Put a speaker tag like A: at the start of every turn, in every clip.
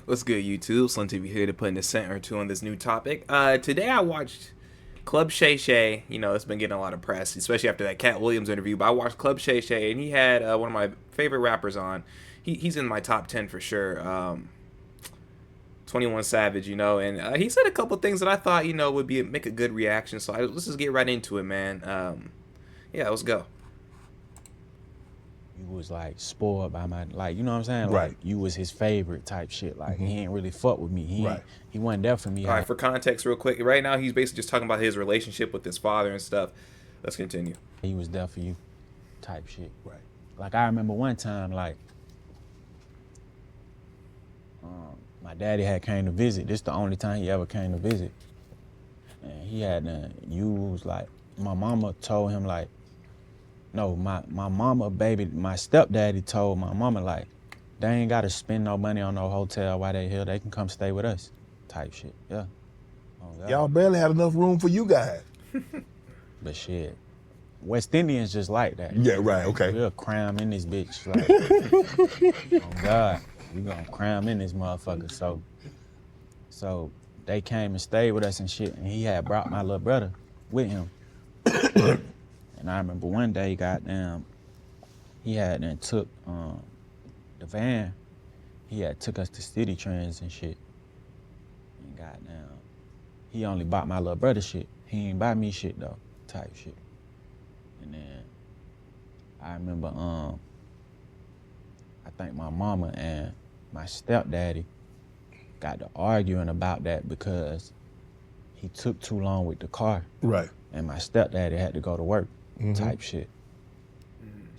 A: What's good, YouTube? SlimTv here to put in a cent or two on this new topic. Today I watched Club Shay Shay. You know, it's been getting a lot of press, especially after that Cat Williams interview. But I watched Club Shay Shay, and he had one of my favorite rappers on. He's in my top 10 for sure. 21 Savage, you know, and he said a couple things that I thought, you know, would make a good reaction. So let's just get right into it, man. Yeah, let's go.
B: You was like spoiled by my, like, you know what I'm saying?
C: Right.
B: Like, you was his favorite type shit. Like, he ain't really fuck with me. He wasn't there for me.
A: All right, for context, real quick. Right now, he's basically just talking about his relationship with his father and stuff. Let's continue.
B: He was there for you type shit.
C: Right.
B: Like, I remember one time, like, my daddy had came to visit. This the only time he ever came to visit. And he had used, like, my mama told him, like, no, my mama, baby, my stepdaddy told my mama, like, they ain't got to spend no money on no hotel while they here. They can come stay with us type shit, yeah. Oh,
C: Y'all barely had enough room for you guys.
B: But shit, West Indians just like that.
C: Yeah, right, okay.
B: We'll cram in this bitch. Like, oh, God, we gonna cram in this motherfucker. So they came and stayed with us and shit, and he had brought my little brother with him. And I remember one day, goddamn, he had then took the van. He had took us to City Trends and shit. And goddamn, he only bought my little brother shit. He ain't buy me shit though, type shit. And then I remember, I think my mama and my stepdaddy got to arguing about that because he took too long with the car.
C: Right.
B: And my stepdaddy had to go to work. Type shit.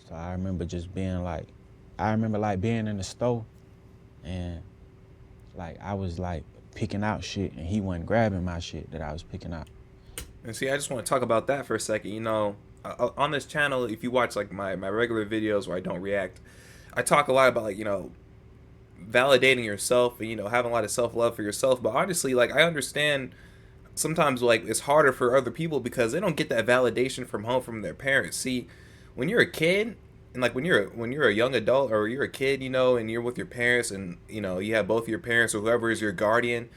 B: So I remember just being like, being in the store and like I was like picking out shit and he wasn't grabbing my shit that I was picking out.
A: And see, I just want to talk about that for a second. You know, on this channel, if you watch like my regular videos where I don't react, I talk a lot about, like, you know, validating yourself and, you know, having a lot of self-love for yourself. But honestly, like, I understand sometimes, like, it's harder for other people because they don't get that validation from home from their parents. See, when you're a kid and like when you're a young adult or you're a kid, you know, and you're with your parents and, you know, you have both your parents or whoever is your guardian,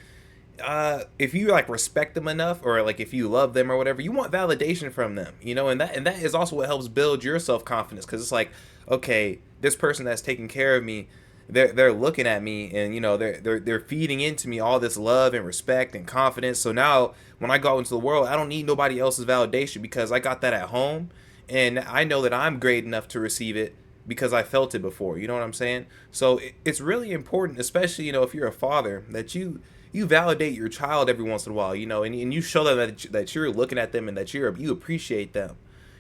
A: if you like respect them enough or like if you love them or whatever, you want validation from them, you know, and that is also what helps build your self-confidence, because it's like, okay, this person that's taking care of me, they're looking at me and, you know, they're feeding into me all this love and respect and confidence. So now when I go out into the world, I don't need nobody else's validation because I got that at home and I know that I'm great enough to receive it because I felt it before. You know what I'm saying? So it's really important, especially, you know, if you're a father, that you validate your child every once in a while, you know, and you show them that you're looking at them and that you appreciate them,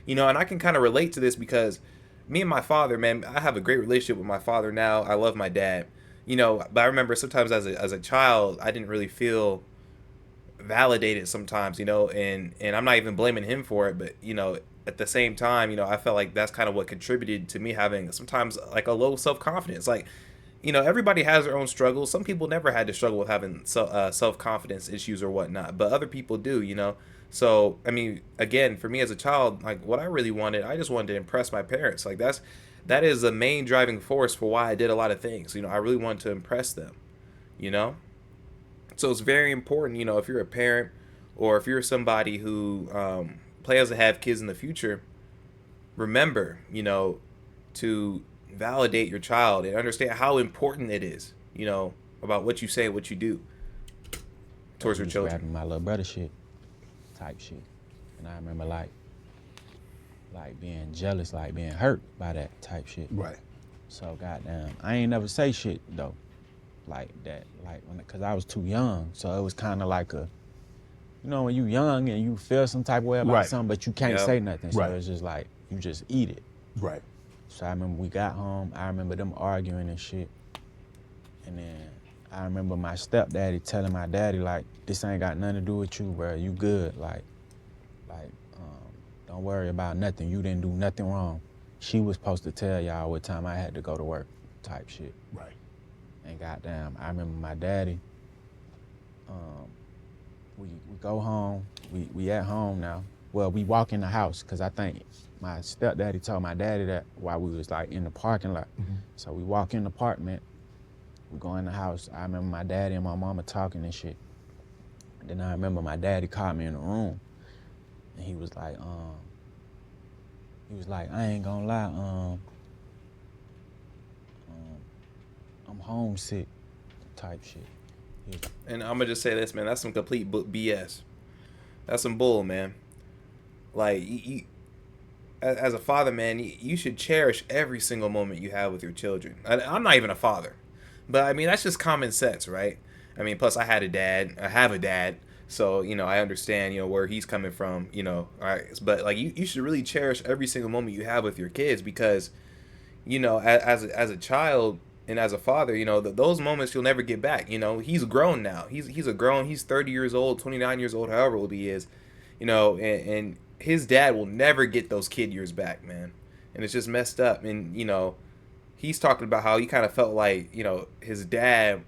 A: you know. And I can kind of relate to this because me and my father, man, I have a great relationship with my father now. I love my dad, you know, but I remember sometimes as a child, I didn't really feel validated sometimes, you know, and I'm not even blaming him for it, but, you know, at the same time, you know, I felt like that's kind of what contributed to me having sometimes like a low self-confidence. Like, you know, everybody has their own struggles. Some people never had to struggle with having self-confidence issues or whatnot, but other people do, you know. So, I mean, again, for me as a child, like what I really wanted, I just wanted to impress my parents. Like that is the main driving force for why I did a lot of things. You know, I really wanted to impress them, you know. So it's very important, you know, if you're a parent or if you're somebody who plans to have kids in the future, remember, you know, to validate your child and understand how important it is, you know, about what you say and what you do towards your children.
B: Grabbing my little brother shit, type shit, and I remember like being jealous, like being hurt by that type shit.
C: Right.
B: So goddamn, I ain't never say shit though, like that, like cause I was too young. So it was kind of like a, you know, when you young and you feel some type of way about something, but you can't say nothing. So it's just like you just eat it.
C: Right.
B: So I remember we got home, I remember them arguing and shit. And then I remember my stepdaddy telling my daddy, like, this ain't got nothing to do with you, bro. You good. Like, don't worry about nothing. You didn't do nothing wrong. She was supposed to tell y'all what time I had to go to work, type shit.
C: Right.
B: And goddamn, I remember my daddy, we go home, we at home now. Well, we walk in the house, cause I think my stepdaddy told my daddy that while we was like in the parking lot. So we walk in the apartment We go in the house. I remember my daddy and my mama talking and shit. And then I remember my daddy called me in the room, and he was like, I ain't gonna lie, I'm homesick, type shit.
A: And I'm gonna just say this, man. That's some complete BS. That's some bull, man. Like, as a father, man, you should cherish every single moment you have with your children. I'm not even a father, but I mean that's just common sense, right? I mean, plus I have a dad, so I understand where he's coming from, all right. But like you should really cherish every single moment you have with your kids because, as a child and as a father, those moments you'll never get back. He's grown now. He's 30 years old, 29 years old, however old he is, and his dad will never get those kid years back, man. And it's just messed up. And, he's talking about how he kind of felt like, his dad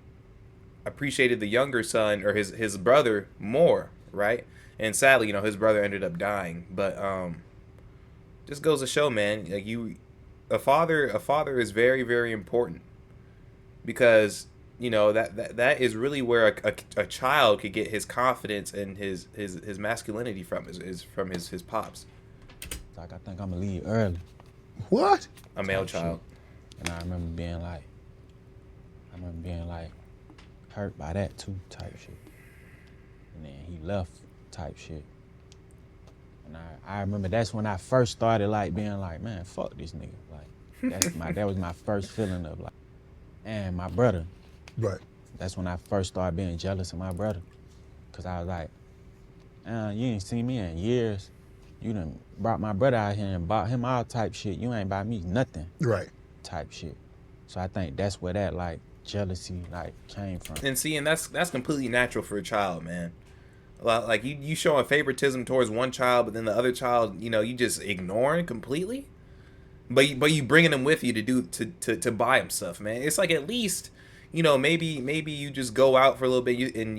A: appreciated the younger son or his brother more, right? And sadly, his brother ended up dying. But just goes to show, man, like a father is very, very important because that is really where a child could get his confidence and his masculinity from is from his pops.
B: Like, I think I'm gonna leave early.
C: What?
A: A male child.
B: And I remember being like hurt by that too, type shit. And then he left, type shit. And I remember that's when I first started like being like, man, fuck this nigga. Like that was my first feeling of like, and my brother.
C: Right.
B: That's when I first started being jealous of my brother. Cause I was like, you ain't seen me in years. You done brought my brother out here and bought him all type shit. You ain't bought me nothing.
C: Right.
B: Type shit. So I think that's where that like jealousy like came from.
A: And that's completely natural for a child, man. Like you showing favoritism towards one child, but then the other child, you just ignoring completely. But you bringing him with you to buy him stuff, man. It's like at least, maybe you just go out for a little bit and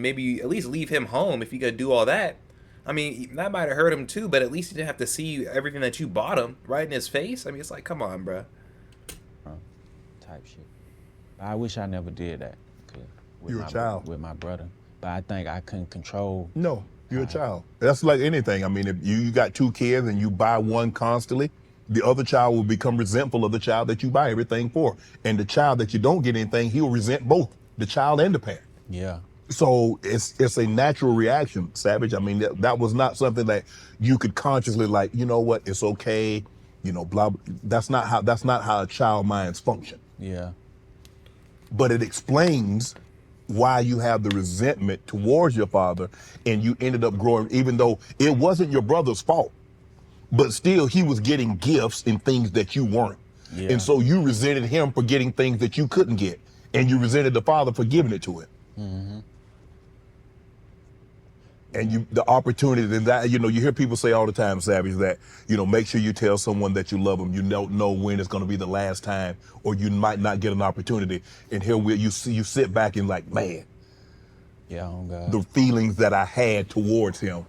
A: maybe you at least leave him home if you gotta do all that. I mean, that might have hurt him too, but at least he didn't have to see everything that you bought him right in his face. I mean, it's like, come on, bro.
B: Type shit. I wish I never did that.
C: You're a child.
B: With my brother. But I think I couldn't control.
C: No, you're a child. That's like anything. I mean, if you got two kids and you buy one constantly, the other child will become resentful of the child that you buy everything for. And the child that you don't get anything, he'll resent both the child and the parent.
B: Yeah.
C: So it's a natural reaction, Savage. I mean, that was not something that you could consciously like, you know what, it's okay, blah, blah. That's not how a child minds function.
B: Yeah.
C: But it explains why you have the resentment towards your father and you ended up growing, even though it wasn't your brother's fault, but still he was getting gifts and things that you weren't. Yeah. And so you resented him for getting things that you couldn't get. And you resented the father for giving it to him. Mm-hmm. And the opportunity that, you hear people say all the time, Savage, that, make sure you tell someone that you love them. You don't know when it's going to be the last time, or you might not get an opportunity. And here you sit back and like, man,
B: yeah, oh God.
C: The feelings that I had towards him,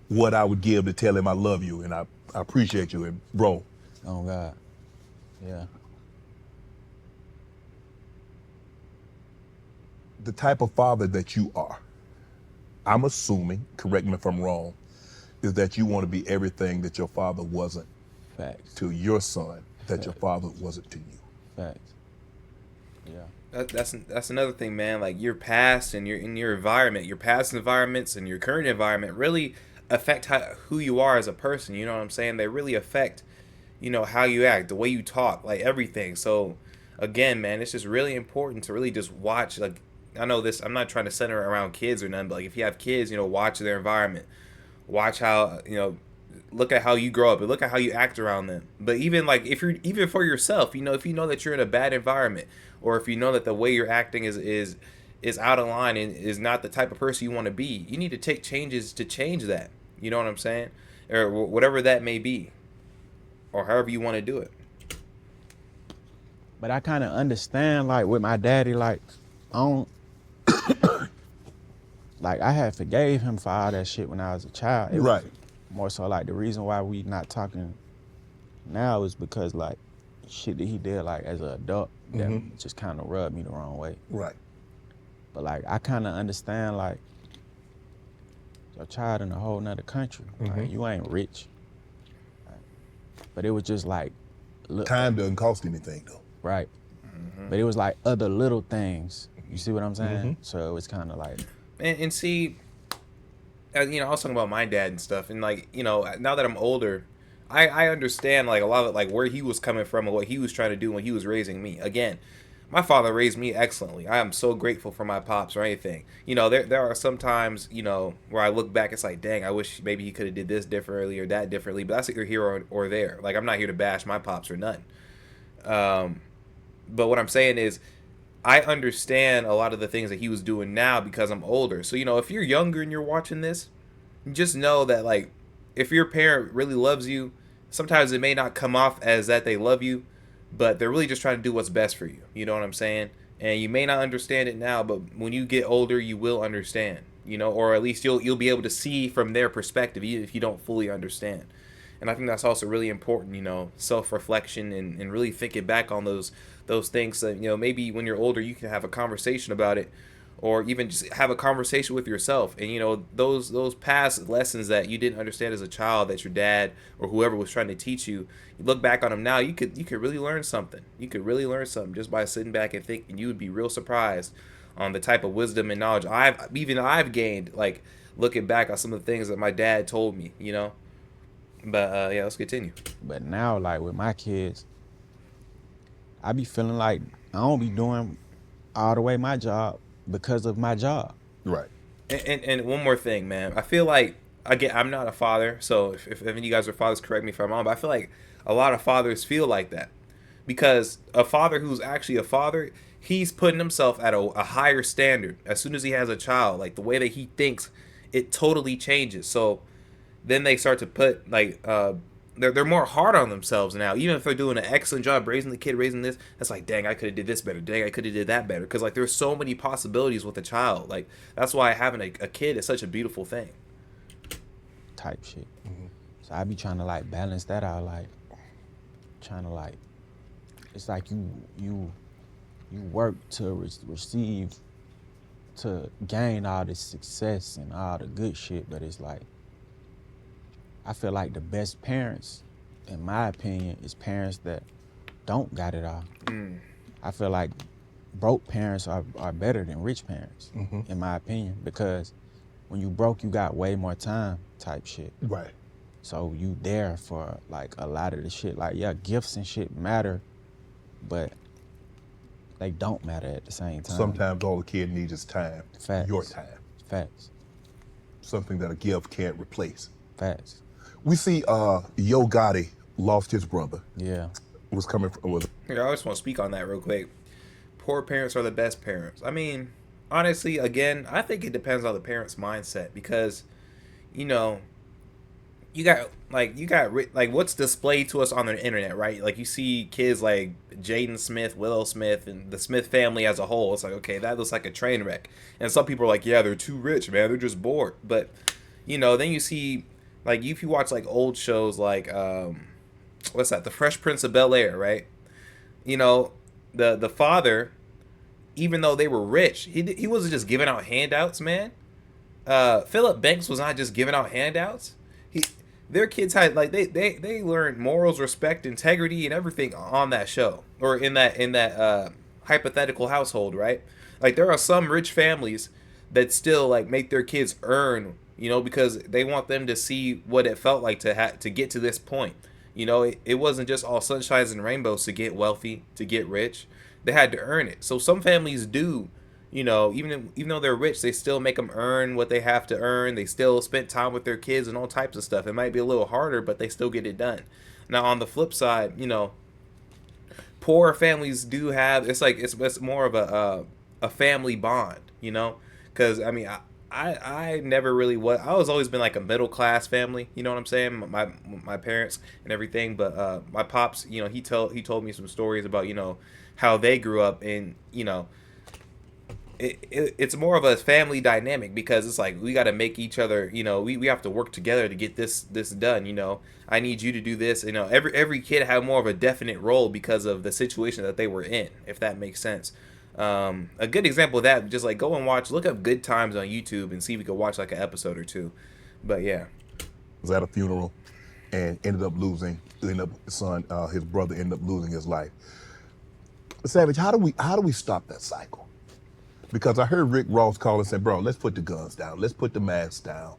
C: what I would give to tell him I love you and I appreciate you, and bro.
B: Oh God. Yeah.
C: The type of father that you are, I'm assuming, correct me if I'm wrong, is that you want to be everything that your father wasn't.
B: Facts.
C: To your son, that
B: Facts.
C: Your father wasn't to you.
B: Facts. Yeah.
A: That's another thing, man. Like your past and your environment, your past environments and your current environment really affect who you are as a person. You know what I'm saying? They really affect, how you act, the way you talk, like everything. So, again, man, it's just really important to really just watch. Like, I know this. I'm not trying to center around kids or nothing, but like if you have kids, watch their environment, watch how look at how you grow up and look at how you act around them. But even like even for yourself, if you know that you're in a bad environment, or if you know that the way you're acting is out of line and is not the type of person you want to be, you need to take changes to change that. You know what I'm saying? Or whatever that may be, or however you want to do it.
B: But I kind of understand, like with my daddy, like I don't. Like I had forgave him for all that shit when I was a child. It
C: right.
B: Was more so like the reason why we not talking now is because like shit that he did like as an adult. that just kind of rubbed me the wrong way.
C: Right.
B: But like I kind of understand like your child in a whole nother country. Like, you ain't rich. Like, but it was just like
C: Time doesn't cost anything though.
B: right. But it was like other little things. You see what I'm saying? So it was kind of like
A: And see, you know, I was talking about my dad and stuff, and like, you know, now that I'm older, I understand like a lot of like where he was coming from and what he was trying to do when he was raising me. Again, my father raised me excellently. I am so grateful for my pops or anything. You know, there are some times, you know, where I look back, it's like, dang, I wish maybe he could have did this differently or that differently. But that's either here or there. Like, I'm not here to bash my pops or nothing. But what I'm saying is, I understand a lot of the things that he was doing now because I'm older. So, you know, if you're younger and you're watching this, just know that, like, if your parent really loves you, sometimes it may not come off as that they love you, but they're really just trying to do what's best for you. You know what I'm saying? And you may not understand it now, but when you get older, you will understand, you know, or at least you'll be able to see from their perspective, even if you don't fully understand. And I think that's also really important, you know, self-reflection and really thinking back on those things that, you know, maybe when you're older, you can have a conversation about it, or even just have a conversation with yourself. And, you know, those past lessons that you didn't understand as a child that your dad or whoever was trying to teach you, you look back on them now, you could really learn something. You could really learn something just by sitting back and thinking. You would be real surprised on the type of wisdom and knowledge I've gained, like looking back on some of the things that my dad told me, you know. But yeah, let's continue.
B: But now, like with my kids, I be feeling like I don't be doing all the way my job because of my job.
C: Right.
A: And one more thing, man. I feel like, again, I'm not a father, so if any of you guys are fathers, correct me if I'm wrong, but I feel like a lot of fathers feel like that. Because a father who's actually a father, he's putting himself at a higher standard. As soon as he has a child, like the way that he thinks, it totally changes. So then they start to put like they're more hard on themselves now, even if they're doing an excellent job raising the kid, raising this. That's like, dang, I could have did this better. Dang, I could have did that better. Because like there's so many possibilities with a child. Like that's why having a kid is such a beautiful thing.
B: Type shit. So I be trying to like balance that out, like trying to like, it's like you work to receive, to gain all this success and all the good shit, but it's like, I feel like the best parents, in my opinion, is parents that don't got it all. I feel like broke parents are better than rich parents, in my opinion, because when you broke, you got way more time type shit.
C: Right.
B: So you there for like a lot of the shit. Like, yeah, gifts and shit matter, but they don't matter at the same time.
C: Sometimes all the kid needs is time.
B: Facts.
C: Your time.
B: Facts.
C: Something that a gift can't replace.
B: Facts.
C: We see Yo Gotti lost his brother.
B: Yeah.
C: Was coming from
A: Here, I just want to speak on that real quick. Poor parents are the best parents. I mean, honestly, again, I think it depends on the parent's mindset because, you know, you got what's displayed to us on the internet, right? Like you see kids like Jaden Smith, Willow Smith, and the Smith family as a whole. It's like, okay, that looks like a train wreck. And some people are like, yeah, they're too rich, man. They're just bored. But, you know, then you see, like, if you watch like old shows like what's that? The Fresh Prince of Bel-Air, right? You know, the father, even though they were rich, he wasn't just giving out handouts, man. Philip Banks was not just giving out handouts. Their kids had like they learned morals, respect, integrity, and everything on that show or in that hypothetical household, right? Like there are some rich families that still like make their kids earn, you know, because they want them to see what it felt like to get to this point. You know, it wasn't just all sunshines and rainbows to get wealthy, to get rich. They had to earn it. So some families do, you know, even though they're rich, they still make them earn what they have to earn. They still spend time with their kids and all types of stuff. It might be a little harder, but they still get it done. Now, on the flip side, you know, poor families do have, it's more of a family bond, you know, because I mean, I never really was. I was always been like a middle class family. You know what I'm saying? My parents and everything. But my pops, you know, he told me some stories about, you know, how they grew up, and you know, it's more of a family dynamic because it's like we got to make each other, you know, we have to work together to get this done, you know. I need you to do this, you know. Every kid had more of a definite role because of the situation that they were in, if that makes sense. A good example of that, just like go and look up Good Times on YouTube and see if you can watch like an episode or two. But yeah,
C: Was at a funeral and ended up his brother ended up losing his life. Savage, how do we stop that cycle? Because I heard Rick Ross call and say, bro, let's put the guns down. Let's put the masks down.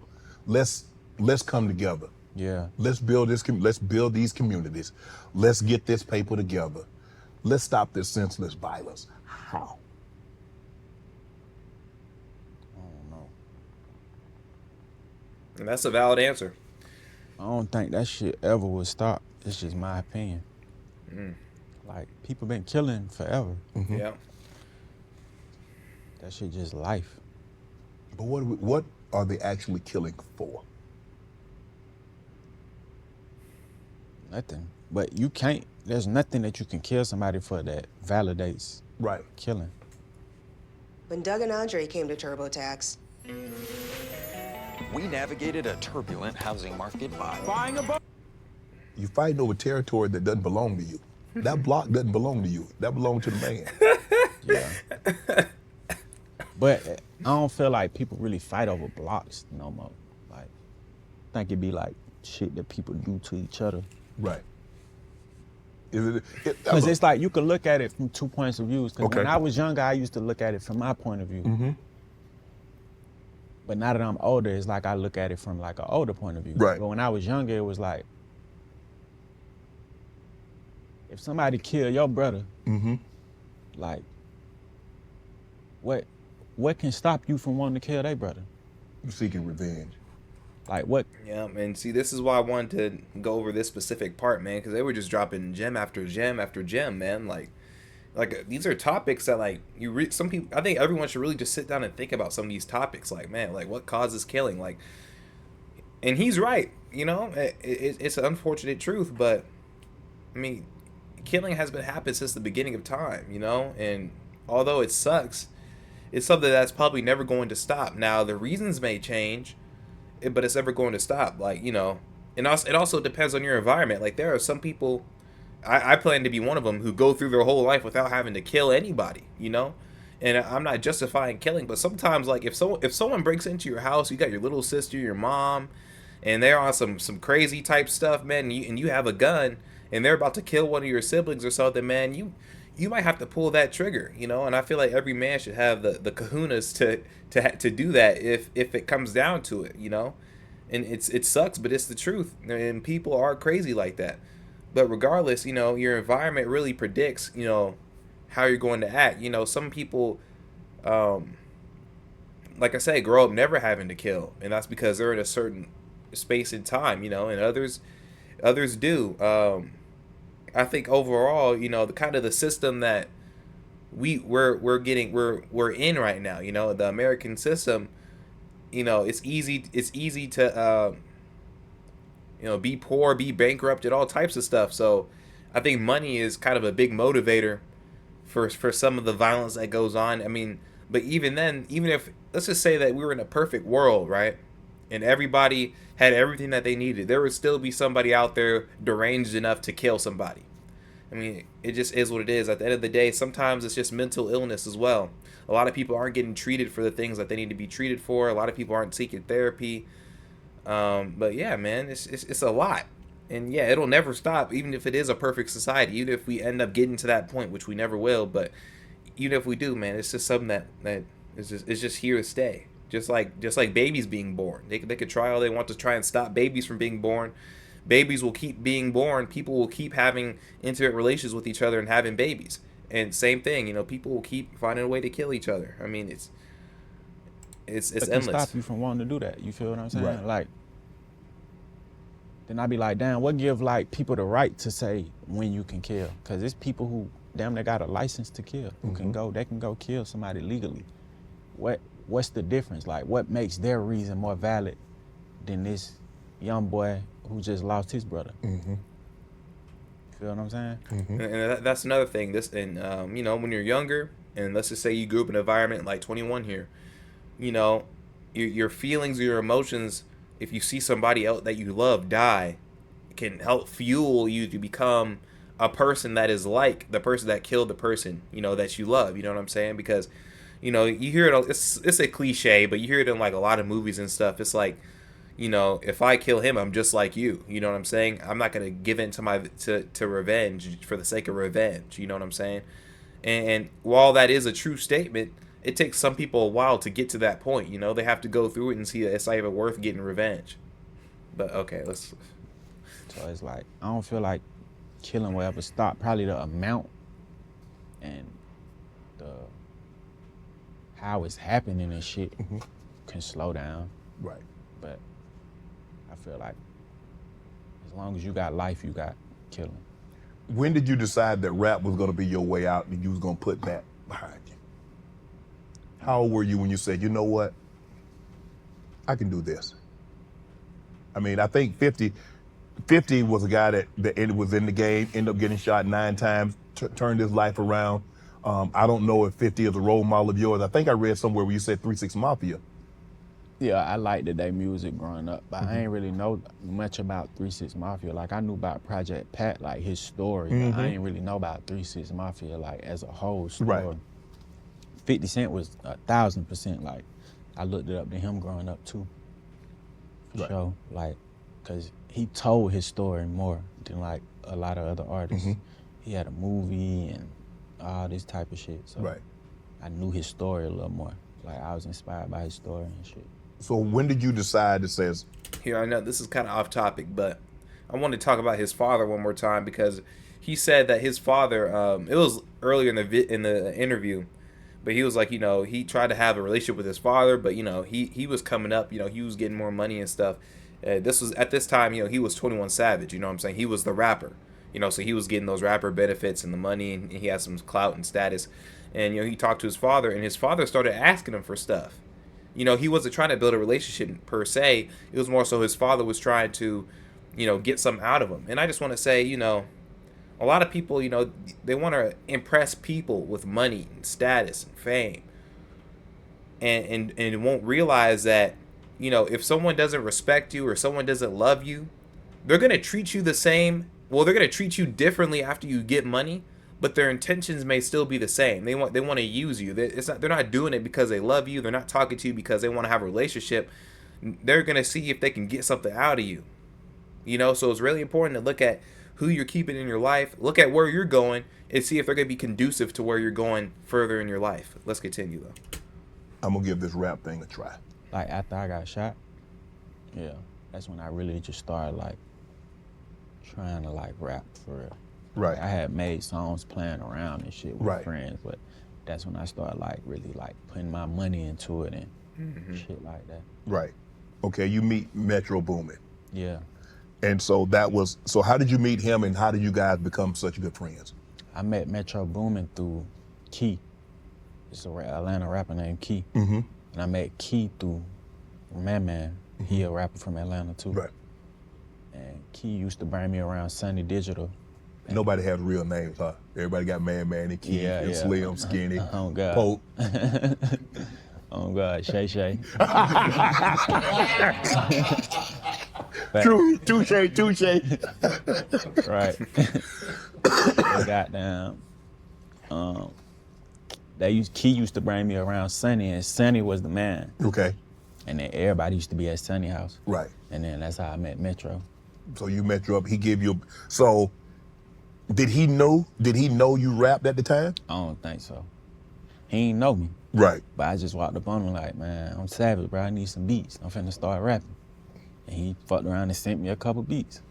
C: Let's come together.
B: Yeah.
C: Let's build these communities. Let's get this paper together. Let's stop this senseless violence. How?
B: I don't know.
A: and that's a valid answer.
B: I don't think that shit ever will stop. It's just my opinion.
A: Mm.
B: Like, people been killing forever.
C: Mm-hmm.
A: Yeah.
B: That shit just life.
C: But what are they actually killing for?
B: Nothing. But you can't, there's nothing that you can kill somebody for that validates
C: Right.
B: killing.
D: When Doug and Andre came to TurboTax,
E: we navigated a turbulent housing market by
F: Buying a boat.
C: You're fighting over territory that doesn't belong to you. That block doesn't belong to you. That belongs to the man.
B: Yeah. But I don't feel like people really fight over blocks no more. Like, I think it'd be like shit that people do to each other.
C: Right.
B: Because it's like you can look at it from 2 points of view. Because
C: Okay.
B: when I was younger, I used to look at it from my point of view.
C: Mm-hmm.
B: But now that I'm older, it's like I look at it from like an older point of view.
C: Right.
B: But when I was younger, it was like, if somebody killed your brother,
C: Mm-hmm.
B: like, what can stop you from wanting to kill their brother?
C: You're seeking revenge.
B: Like, what?
A: Yeah, and see, this is why I wanted to go over this specific part, man, because they were just dropping gem after gem after gem, man. Like these are topics that like some people. I think everyone should really just sit down and think about some of these topics. Like, man, like what causes killing? Like, and he's right. You know, it's an unfortunate truth, but I mean, killing has been happening since the beginning of time. You know, and although it sucks, it's something that's probably never going to stop. Now the reasons may change, but it's never going to stop. Like, you know, and also it also depends on your environment. Like, there are some people, I plan to be one of them, who go through their whole life without having to kill anybody, you know. And I'm not justifying killing, but sometimes, like, if someone breaks into your house, you got your little sister, your mom, and they're on some crazy type stuff, man, and you have a gun and they're about to kill one of your siblings or something, man, you might have to pull that trigger, you know. And I feel like every man should have the kahunas to do that if it comes down to it, you know. And it sucks, but it's the truth, and people are crazy like that. But regardless, you know, your environment really predicts, you know, how you're going to act. You know, some people, like I say, grow up never having to kill, and that's because they're in a certain space in time, you know, and others do. I think overall, you know, the kind of the system that we're in right now, you know, the American system, you know, it's easy to you know, be poor, be bankrupted, all types of stuff. So I think money is kind of a big motivator for some of the violence that goes on. I mean, but even then, even if, let's just say that we were in a perfect world, right, and everybody had everything that they needed, there would still be somebody out there deranged enough to kill somebody. I mean, it just is what it is. At the end of the day, sometimes it's just mental illness as well. A lot of people aren't getting treated for the things that they need to be treated for. A lot of people aren't seeking therapy. But yeah, man, it's a lot. And yeah, it'll never stop, even if it is a perfect society, even if we end up getting to that point, which we never will. But even if we do, man, it's just something that is just here to stay. Just like babies being born. They could try all they want to try and stop babies from being born. Babies will keep being born. People will keep having intimate relations with each other and having babies. And same thing, you know, people will keep finding a way to kill each other. I mean, it's endless.
B: Stop you from wanting to do that. You feel what I'm saying?
C: Right.
B: Like, then I'd be like, damn, what give like people the right to say when you can kill? Because it's people who damn they got a license to kill, who can go, they can go kill somebody legally. What's the difference? Like, what makes their reason more valid than this young boy who just lost his brother?
C: Mm-hmm.
B: Feel what I'm saying?
C: Mm-hmm.
A: And that's another thing. You know, when you're younger, and let's just say you grew up in an environment like 21 here, you know, your feelings, your emotions, if you see somebody else that you love die, can help fuel you to become a person that is like the person that killed the person, you know, that you love. You know what I'm saying? Because, you know, you hear it, it's a cliche, but you hear it in like a lot of movies and stuff. It's like, you know, if I kill him, I'm just like you. You know what I'm saying? I'm not gonna give in to to revenge for the sake of revenge. You know what I'm saying? And while that is a true statement, it takes some people a while to get to that point. You know, they have to go through it and see that it's not even worth getting revenge. But okay, let's.
B: So it's like, I don't feel like killing will ever stop. Probably the amount and the how it's happening and shit can slow down.
C: Right.
B: But I feel like as long as you got life, you got killing.
C: When did you decide that rap was going to be your way out and you was going to put that behind you? How old were you when you said, you know what, I can do this? I mean, I think 50 was a guy that was in the game, ended up getting shot 9 times, turned his life around. I don't know if 50 is a role model of yours. I think I read somewhere where you said 3 6 Mafia.
B: Yeah, I liked their music growing up, but I ain't really know much about 3 6 Mafia. Like, I knew about Project Pat, like his story, but I ain't really know about 3 6 Mafia, like as a whole story.
C: Right.
B: 50 Cent was 1,000%, like, I looked it up to him growing up too. For sure, like, cause he told his story more than like a lot of other artists. He had a movie and all this type of shit, so I knew his story a little more. Like, I was inspired by his story and shit.
C: So when did you decide to say?
A: Here, I know this is kind of off topic, but I want to talk about his father one more time, because he said that his father, it was earlier in the interview, but he was like, you know, he tried to have a relationship with his father, but, you know, he was coming up, you know, he was getting more money and stuff. This was at this time, you know, he was 21 Savage, you know what I'm saying? He was the rapper, you know, so he was getting those rapper benefits and the money, and he had some clout and status. And, you know, he talked to his father, and his father started asking him for stuff. You know, he wasn't trying to build a relationship per se. It was more so his father was trying to, you know, get something out of him. And I just want to say, you know, a lot of people, you know, they want to impress people with money and status and fame. And won't realize that, you know, if someone doesn't respect you or someone doesn't love you, they're going to treat you the same. Well, they're going to treat you differently after you get money, but their intentions may still be the same. They want to use you. They're not doing it because they love you. They're not talking to you because they want to have a relationship. They're going to see if they can get something out of you. You know, so it's really important to look at who you're keeping in your life, look at where you're going, and see if they're going to be conducive to where you're going further in your life. Let's continue, though.
C: I'm going to give this rap thing a try.
B: Like, after I got shot, yeah, that's when I really just started, like, trying to, like, rap for real.
C: Right.
B: Like, I had made songs playing around and shit with friends, but that's when I started, like, really, like, putting my money into it and shit like that.
C: Right. Okay, you meet Metro Boomin.
B: Yeah.
C: And so so how did you meet him, and how did you guys become such good friends?
B: I met Metro Boomin through Key. It's an Atlanta rapper named Key. And I met Key through Man. He a rapper from Atlanta too.
C: Right.
B: And Key used to bring me around Sunny Digital.
C: Nobody has real names, huh? Everybody got Man and Key and Slim, Skinny,
B: Oh God.
C: Pope.
B: Oh God, ShayShay.
C: Touche.
B: Right. They got down. Key used to bring me around Sunny, and Sunny was the man.
C: Okay.
B: And then everybody used to be at Sunny house.
C: Right.
B: And then that's how I met Metro.
C: So you Metro up, he gave you, so did he know you rapped at the time?
B: I don't think so. He ain't know me.
C: Right.
B: But I just walked up on him like, man, I'm savage, bro. I need some beats. I'm finna start rapping. And he fucked around and sent me a couple beats.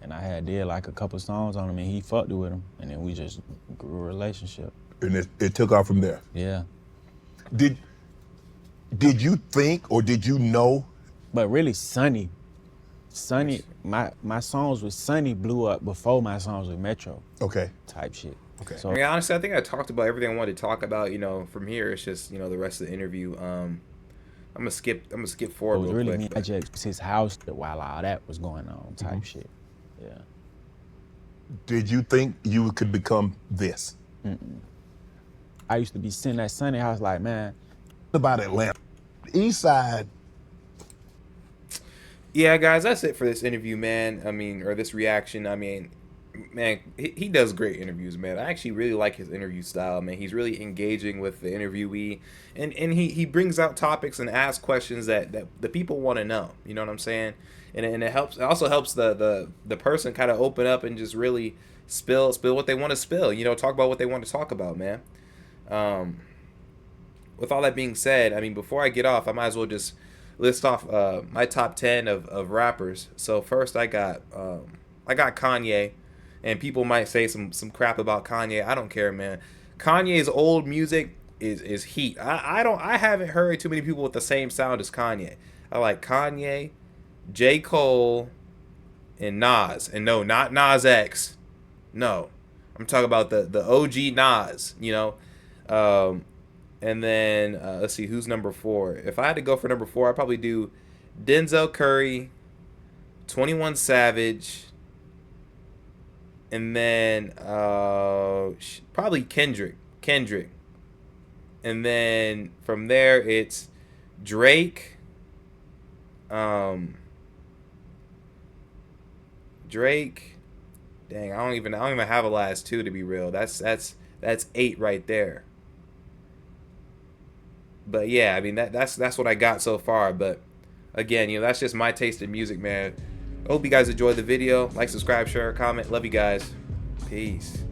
B: And I did like a couple songs on him, and he fucked with him. And then we just grew a relationship.
C: And it took off from there.
B: Yeah.
C: Did you think, or did you know?
B: But really, Sunny, my songs with Sunny blew up before my songs with Metro.
C: Okay.
B: Type shit.
C: Okay.
A: I mean, honestly, I think I talked about everything I wanted to talk about. You know, from here, it's just, you know, the rest of the interview. I'm gonna skip forward
B: It was
A: real
B: really
A: quick.
B: me. I just his house while all that was going on, type shit. Yeah.
C: Did you think you could become this?
B: I used to be sitting at Sunny House like, man.
C: About Atlanta. East Side.
A: Yeah, guys, that's it for this interview, man. I mean, or this reaction. I mean, man, he does great interviews, man. I actually really like his interview style, man. He's really engaging with the interviewee, and he brings out topics and asks questions that the people want to know. You know what I'm saying? And it helps. It also helps the person kind of open up and just really spill what they want to spill. You know, talk about what they want to talk about, man. With all that being said, I mean, before I get off, I might as well just list off my top 10 of rappers. So first I got Kanye, and people might say some crap about Kanye. I don't care, man. Kanye's old music is heat. I haven't heard too many people with the same sound as Kanye. I like Kanye, J. Cole, and Nas. And no, not Nas X. No. I'm talking about the OG Nas, you know. And then, let's see, who's number 4? If I had to go for number 4, I'd probably do Denzel Curry, 21 Savage, and then probably Kendrick. And then from there, it's Drake, dang, I don't even have a last 2, to be real. That's 8 right there. But yeah, I mean that's what I got so far. But again, you know, that's just my taste in music, man. I hope you guys enjoyed the video. Like, subscribe, share, comment. Love you guys. Peace.